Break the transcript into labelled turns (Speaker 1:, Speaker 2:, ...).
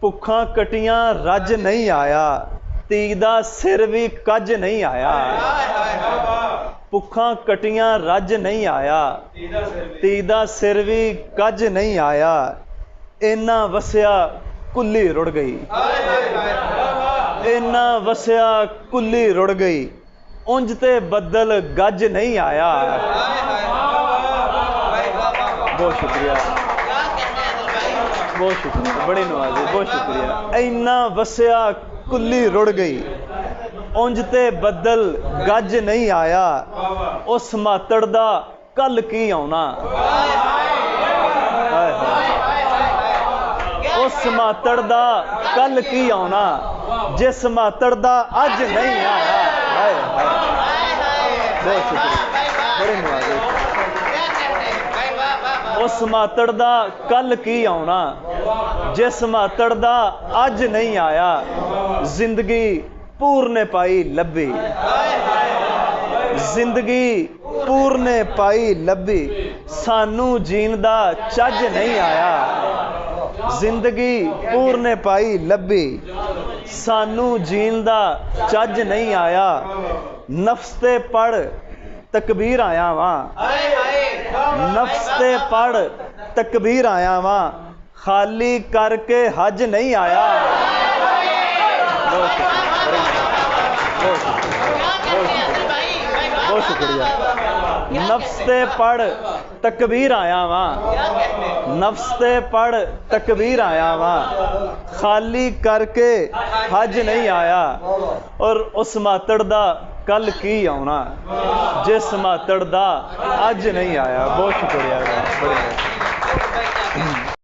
Speaker 1: ਭੁੱਖਾਂ ਕਟੀਆਂ ਰੱਜ ਨਹੀਂ ਆਇਆ, ਧੀ ਦਾ ਸਿਰ ਵੀ ਕੱਜ ਨਹੀਂ ਆਇਆ। ਭੁੱਖਾਂ ਕਟੀਆਂ ਰੱਜ ਨਹੀਂ ਆਇਆ, ਧੀ ਦਾ ਸਿਰ ਵੀ ਕੱਜ ਨਹੀਂ ਆਇਆ। ਇੰਨਾ ਵਸਿਆ ਕੁੱਲੀ ਰੁੜ ਗਈ, ਇੰਨਾ ਵਸਿਆ ਕੁੱਲੀ ਰੁੜ ਗਈ। ਉਂਝ ਤੇ ਬੱਦਲ ਗੱਜ ਨਹੀਂ ਆਇਆ। ਬਹੁਤ ਸ਼ੁਕਰੀਆ, बहुत शुक्रिया, बड़ी नवाजी, बहुत शुक्रिया। इन्ना वसिया कुल्ली रुड़ गई, उंज ते बदल गज नहीं आया। उस मातड़ दा कल की आउना, उस मातड़ दा कल की आउना, जिस मातड़ दा अज नहीं आया। बहुत शुक्रिया, बड़ी नवाजी। उस मातड़ दा कल की आउना, जिस मातड़ दा अज नहीं आया। जिंदगी पूरने पाई लब्भी, जिंदगी पूरने पाई लब्भी, सानू जीन दा चज नहीं आया। जिंदगी पूरने पाई लब्भी, सानू जीन दा चज नहीं आया। नफ्स ते पढ़ तकबीर आया वां, नफ्स ते पढ़ तकबीर आया वां, खाली करके हज नहीं आया। बहुत शुक्रिया। नफ्स ते पढ़ तकबीर आया वां, नफ्स ते पढ़ तकबीर आया वां, खाली करके हज नहीं आया। और उस मातड़ दा कल की आउना, जिस मातड़ दा अज नहीं आया। बहुत शुक्रिया, बड़े